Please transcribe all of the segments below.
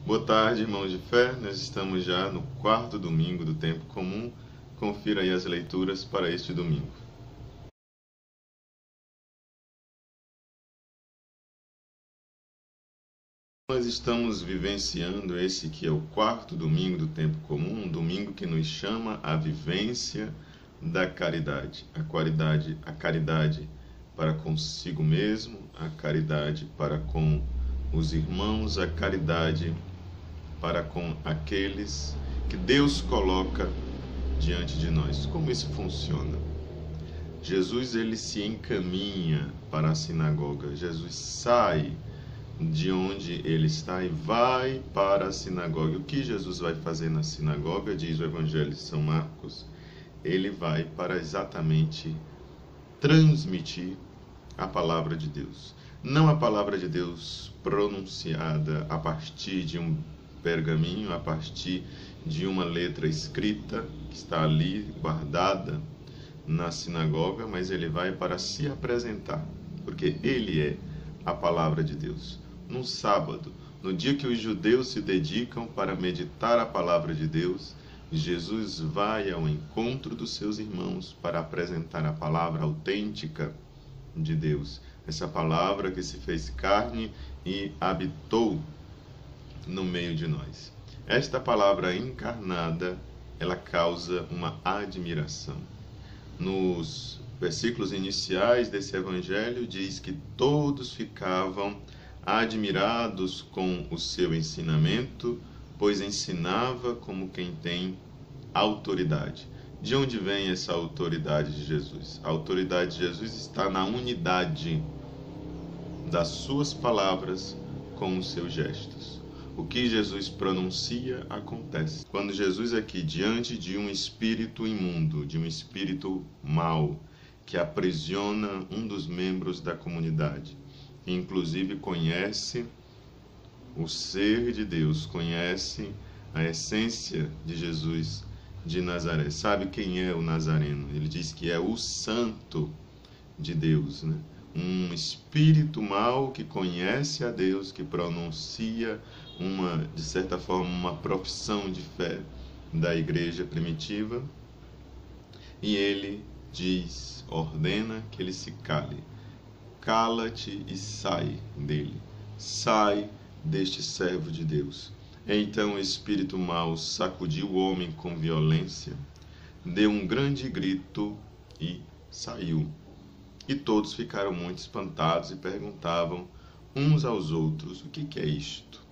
Boa tarde, irmãos de fé. Nós estamos já no quarto domingo do tempo comum. Confira aí as leituras para este domingo. Nós estamos vivenciando esse que é o quarto domingo do tempo comum, um domingo que nos chama à vivência da caridade. A caridade para consigo mesmo, a caridade para com os irmãos, a caridade para com aqueles que Deus coloca diante de nós. Como isso funciona? Jesus ele se encaminha para a sinagoga. Jesus sai de onde ele está e vai para a sinagoga. O que Jesus vai fazer na sinagoga, diz o Evangelho de São Marcos, ele vai para exatamente transmitir a palavra de Deus. Não a palavra de Deus pronunciada a partir de um pergaminho, a partir de uma letra escrita que está ali guardada na sinagoga, mas ele vai para se apresentar, porque ele é a palavra de Deus. No sábado, no dia que os judeus se dedicam para meditar a palavra de Deus, Jesus vai ao encontro dos seus irmãos para apresentar a palavra autêntica de Deus. Essa palavra que se fez carne e habitou no meio de nós. Esta palavra encarnada, ela causa uma admiração. Nos versículos iniciais desse evangelho diz que todos ficavam admirados com o seu ensinamento, pois ensinava como quem tem autoridade. De onde vem essa autoridade de Jesus? A autoridade de Jesus está na unidade das suas palavras com os seus gestos. O que Jesus pronuncia, acontece. Quando Jesus aqui, diante de um espírito imundo, de um espírito mau, que aprisiona um dos membros da comunidade, que inclusive conhece o ser de Deus, conhece a essência de Jesus de Nazaré, sabe quem é o Nazareno? Ele diz que é o santo de Deus, né? Um espírito mau que conhece a Deus, que pronuncia de certa forma, uma profissão de fé da igreja primitiva, e ele diz, ordena que ele se cale. Cala-te e sai dele. Sai deste servo de Deus. Então o espírito mau sacudiu o homem com violência, deu um grande grito e saiu. E todos ficaram muito espantados e perguntavam uns aos outros, o que é isto?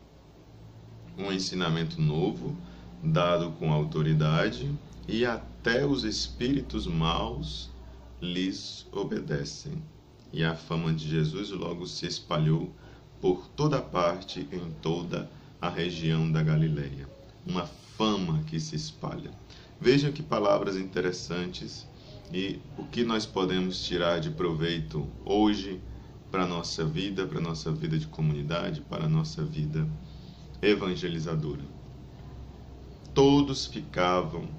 Um ensinamento novo, dado com autoridade, e até os espíritos maus lhes obedecem. E a fama de Jesus logo se espalhou por toda parte, em toda a região da Galileia. Uma fama que se espalha. Vejam que palavras interessantes e o que nós podemos tirar de proveito hoje para a nossa vida de comunidade, para a nossa vida evangelizadora. Todos ficavam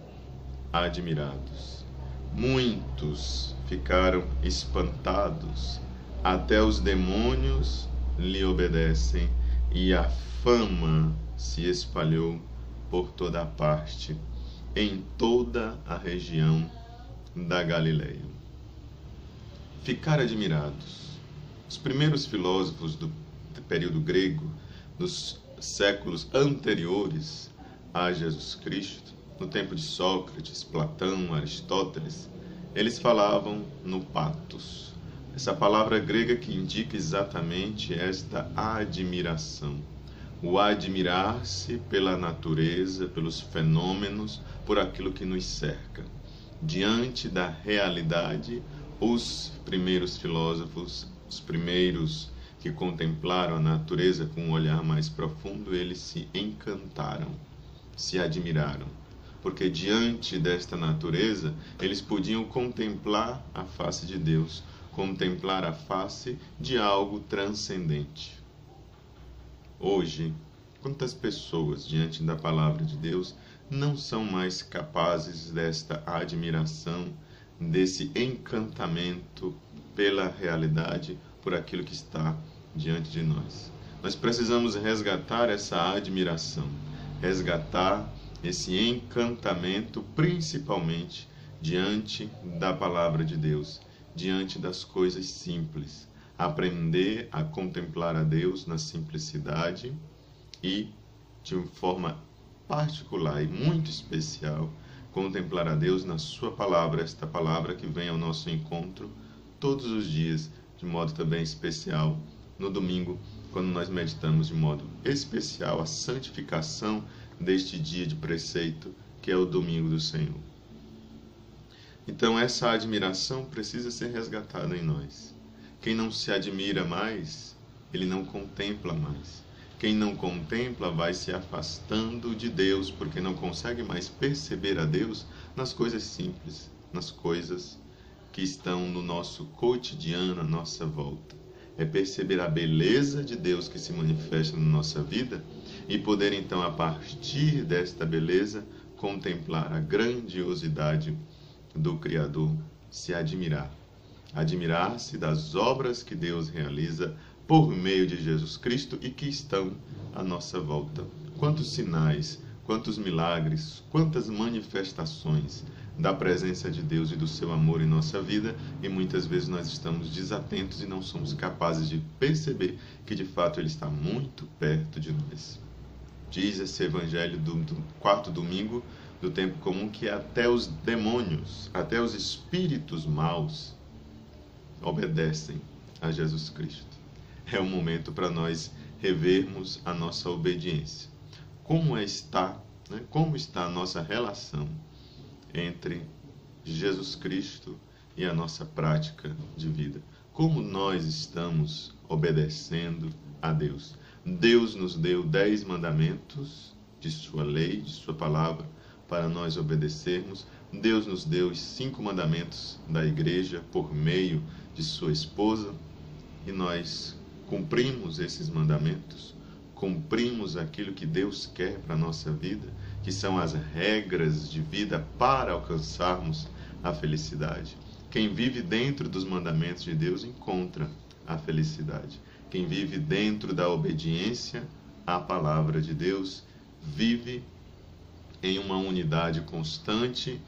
admirados. Muitos ficaram espantados. Até os demônios lhe obedecem e a fama se espalhou por toda a parte, em toda a região da Galileia. Ficar admirados. Os primeiros filósofos do período grego, dos séculos anteriores a Jesus Cristo, no tempo de Sócrates, Platão, Aristóteles, eles falavam no pathos. Essa palavra grega que indica exatamente esta admiração. O admirar-se pela natureza, pelos fenômenos, por aquilo que nos cerca. Diante da realidade, os primeiros filósofos, os primeiros que contemplaram a natureza com um olhar mais profundo, eles se encantaram, se admiraram, porque diante desta natureza eles podiam contemplar a face de Deus, contemplar a face de algo transcendente. Hoje, quantas pessoas diante da palavra de Deus não são mais capazes desta admiração, desse encantamento pela realidade, por aquilo que está diante de nós. Nós precisamos resgatar essa admiração, resgatar esse encantamento, principalmente diante da palavra de Deus, diante das coisas simples. Aprender a contemplar a Deus na simplicidade e, de uma forma particular e muito especial, contemplar a Deus na sua palavra, esta palavra que vem ao nosso encontro todos os dias, de modo também especial, no domingo, quando nós meditamos de modo especial a santificação deste dia de preceito, que é o domingo do Senhor. Então essa admiração precisa ser resgatada em nós. Quem não se admira mais, ele não contempla mais. Quem não contempla vai se afastando de Deus, porque não consegue mais perceber a Deus nas coisas simples, nas coisas que estão no nosso cotidiano, à nossa volta. É perceber a beleza de Deus que se manifesta na nossa vida e poder então, a partir desta beleza, contemplar a grandiosidade do Criador, se admirar. Admirar-se das obras que Deus realiza por meio de Jesus Cristo e que estão à nossa volta. Quantos sinais, quantos milagres, quantas manifestações da presença de Deus e do seu amor em nossa vida, e muitas vezes nós estamos desatentos e não somos capazes de perceber que de fato Ele está muito perto de nós. Diz esse evangelho do quarto domingo do tempo comum que até os demônios, até os espíritos maus obedecem a Jesus Cristo. É um momento para nós revermos a nossa obediência. Como está a nossa relação entre Jesus Cristo e a nossa prática de vida? Como nós estamos obedecendo a Deus? Deus nos deu 10 mandamentos de sua lei, de sua palavra, para nós obedecermos. Deus nos deu os 5 mandamentos da igreja por meio de sua esposa, e nós cumprimos esses mandamentos, cumprimos aquilo que Deus quer para a nossa vida, que são as regras de vida para alcançarmos a felicidade. Quem vive dentro dos mandamentos de Deus encontra a felicidade. Quem vive dentro da obediência à palavra de Deus vive em uma unidade constante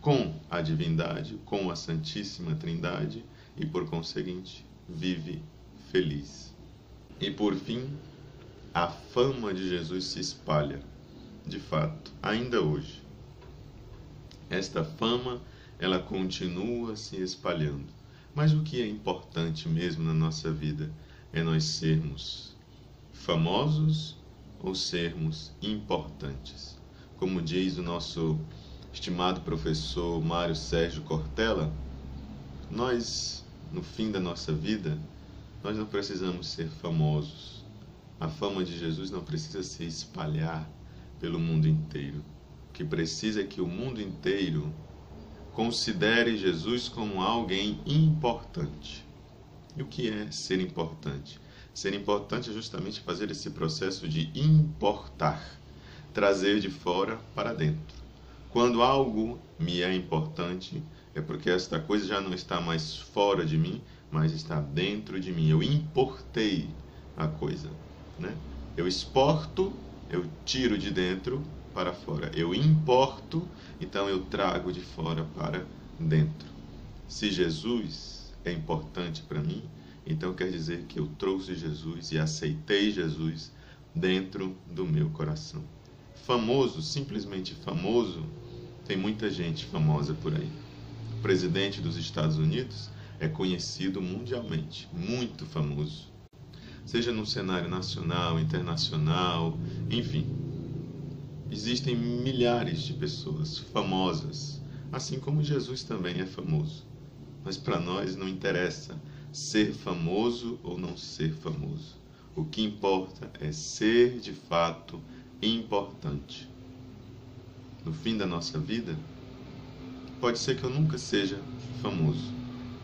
com a divindade, com a Santíssima Trindade e, por conseguinte, vive feliz. E por fim, a fama de Jesus se espalha, de fato, ainda hoje. Esta fama, ela continua se espalhando. Mas o que é importante mesmo na nossa vida é nós sermos famosos ou sermos importantes. Como diz o nosso estimado professor Mário Sérgio Cortella, nós, no fim da nossa vida, nós não precisamos ser famosos. A fama de Jesus não precisa se espalhar pelo mundo inteiro. O que precisa é que o mundo inteiro considere Jesus como alguém importante. E o que é ser importante? Ser importante é justamente fazer esse processo de importar, trazer de fora para dentro. Quando algo me é importante, é porque esta coisa já não está mais fora de mim, mas está dentro de mim. Eu importei a coisa, né? Eu exporto, eu tiro de dentro para fora. Eu importo, então eu trago de fora para dentro. Se Jesus é importante para mim, então quer dizer que eu trouxe Jesus e aceitei Jesus dentro do meu coração. Famoso, simplesmente famoso, tem muita gente famosa por aí. O presidente dos Estados Unidos é conhecido mundialmente, muito famoso. Seja no cenário nacional, internacional, enfim. Existem milhares de pessoas famosas, assim como Jesus também é famoso. Mas para nós não interessa ser famoso ou não ser famoso. O que importa é ser de fato importante. No fim da nossa vida, pode ser que eu nunca seja famoso,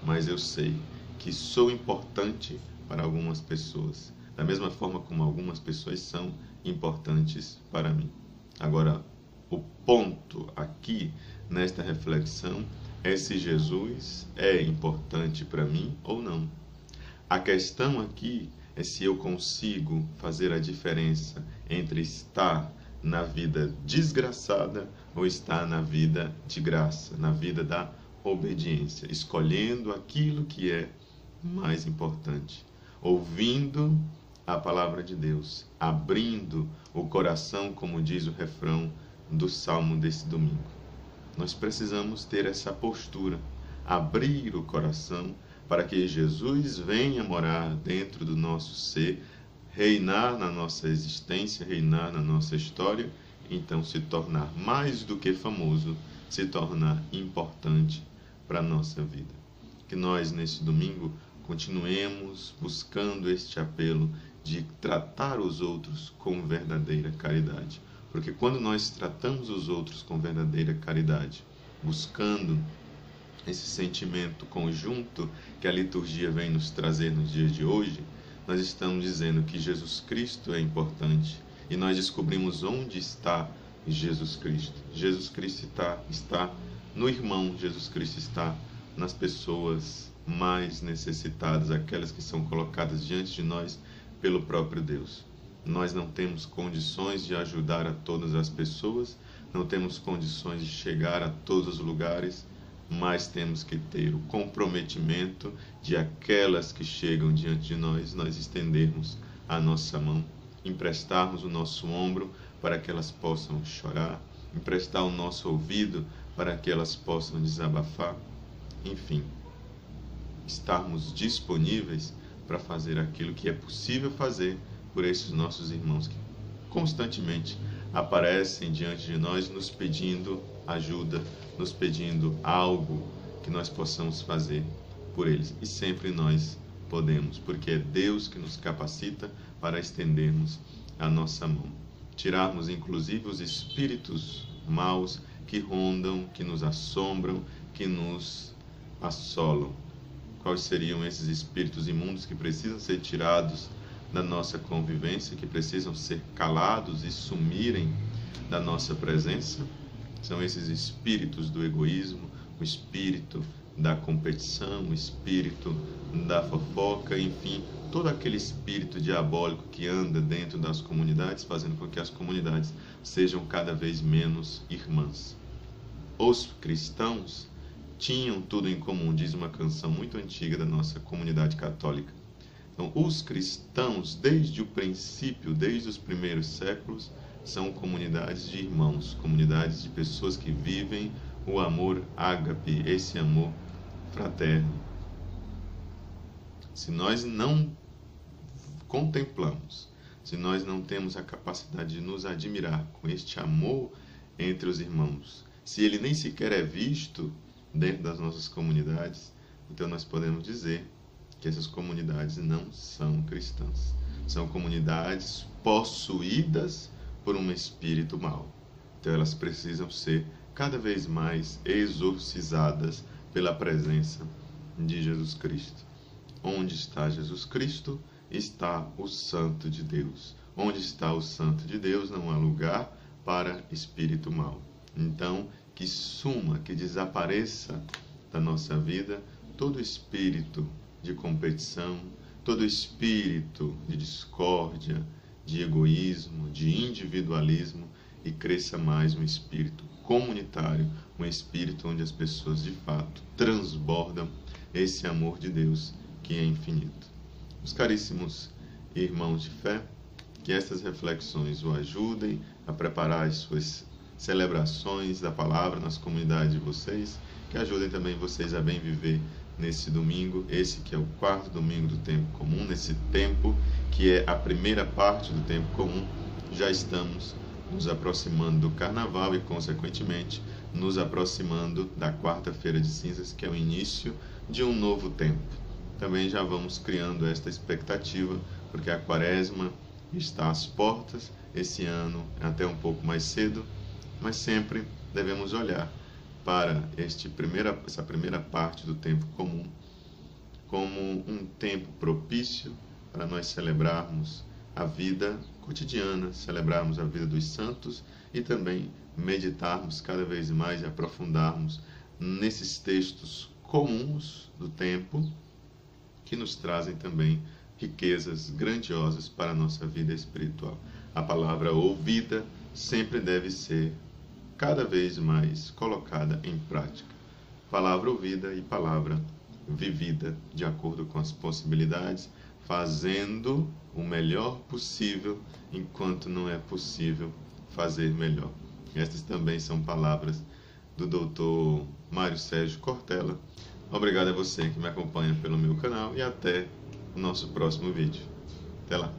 mas eu sei que sou importante para algumas pessoas, da mesma forma como algumas pessoas são importantes para mim. Agora, o ponto aqui nesta reflexão é se Jesus é importante para mim ou não. A questão aqui é se eu consigo fazer a diferença entre estar na vida desgraçada ou estar na vida de graça, na vida da obediência, escolhendo aquilo que é mais importante, ouvindo a palavra de Deus, abrindo o coração, como diz o refrão do salmo desse domingo. Nós precisamos ter essa postura, abrir o coração para que Jesus venha morar dentro do nosso ser, reinar na nossa existência, reinar na nossa história, então se tornar mais do que famoso, se tornar importante para a nossa vida. Que nós, nesse domingo, continuemos buscando este apelo de tratar os outros com verdadeira caridade. Porque quando nós tratamos os outros com verdadeira caridade, buscando esse sentimento conjunto que a liturgia vem nos trazer nos dias de hoje, nós estamos dizendo que Jesus Cristo é importante e nós descobrimos onde está Jesus Cristo. Jesus Cristo está no irmão, Jesus Cristo está nas pessoas mais necessitadas, aquelas que são colocadas diante de nós pelo próprio Deus. Nós não temos condições de ajudar a todas as pessoas, não temos condições de chegar a todos os lugares, mas temos que ter o comprometimento de aquelas que chegam diante de nós, nós estendermos a nossa mão, emprestarmos o nosso ombro para que elas possam chorar, emprestar o nosso ouvido para que elas possam desabafar, enfim, estarmos disponíveis para fazer aquilo que é possível fazer por esses nossos irmãos que constantemente aparecem diante de nós nos pedindo ajuda, nos pedindo algo que nós possamos fazer por eles. E sempre nós podemos, porque é Deus que nos capacita para estendermos a nossa mão. Tirarmos inclusive os espíritos maus que rondam, que nos assombram, que nos assolam. Quais seriam esses espíritos imundos que precisam ser tirados da nossa convivência, que precisam ser calados e sumirem da nossa presença? São esses espíritos do egoísmo, o espírito da competição, o espírito da fofoca, enfim, todo aquele espírito diabólico que anda dentro das comunidades, fazendo com que as comunidades sejam cada vez menos irmãs. Os cristãos tinham tudo em comum, diz uma canção muito antiga da nossa comunidade católica. Então, os cristãos, desde o princípio, desde os primeiros séculos, são comunidades de irmãos, comunidades de pessoas que vivem o amor ágape, esse amor fraterno. Se nós não contemplamos, se nós não temos a capacidade de nos admirar com este amor entre os irmãos, se ele nem sequer é visto dentro das nossas comunidades, então nós podemos dizer que essas comunidades não são cristãs. São comunidades possuídas por um espírito mau. Então elas precisam ser cada vez mais exorcizadas pela presença de Jesus Cristo. Onde está Jesus Cristo, está o Santo de Deus. Onde está o Santo de Deus, não há lugar para espírito mau. Então, que suma, que desapareça da nossa vida todo espírito de competição, todo espírito de discórdia, de egoísmo, de individualismo, e cresça mais um espírito comunitário, um espírito onde as pessoas de fato transbordam esse amor de Deus que é infinito. Os caríssimos irmãos de fé, que estas reflexões o ajudem a preparar as suas celebrações da palavra nas comunidades de vocês, que ajudem também vocês a bem viver nesse domingo, esse que é o quarto domingo do tempo comum, nesse tempo que é a primeira parte do tempo comum. Já estamos nos aproximando do carnaval e, consequentemente, nos aproximando da quarta-feira de cinzas, que é o início de um novo tempo. Também já vamos criando esta expectativa, porque a quaresma está às portas, esse ano é até um pouco mais cedo, mas sempre devemos olhar para essa primeira parte do tempo comum como um tempo propício para nós celebrarmos a vida cotidiana, celebrarmos a vida dos santos e também meditarmos cada vez mais e aprofundarmos nesses textos comuns do tempo que nos trazem também riquezas grandiosas para a nossa vida espiritual. A palavra ouvida sempre deve ser cada vez mais colocada em prática. Palavra ouvida e palavra vivida de acordo com as possibilidades, fazendo o melhor possível enquanto não é possível fazer melhor. Estas também são palavras do Dr. Mário Sérgio Cortella. Obrigado a você que me acompanha pelo meu canal e até o nosso próximo vídeo. Até lá!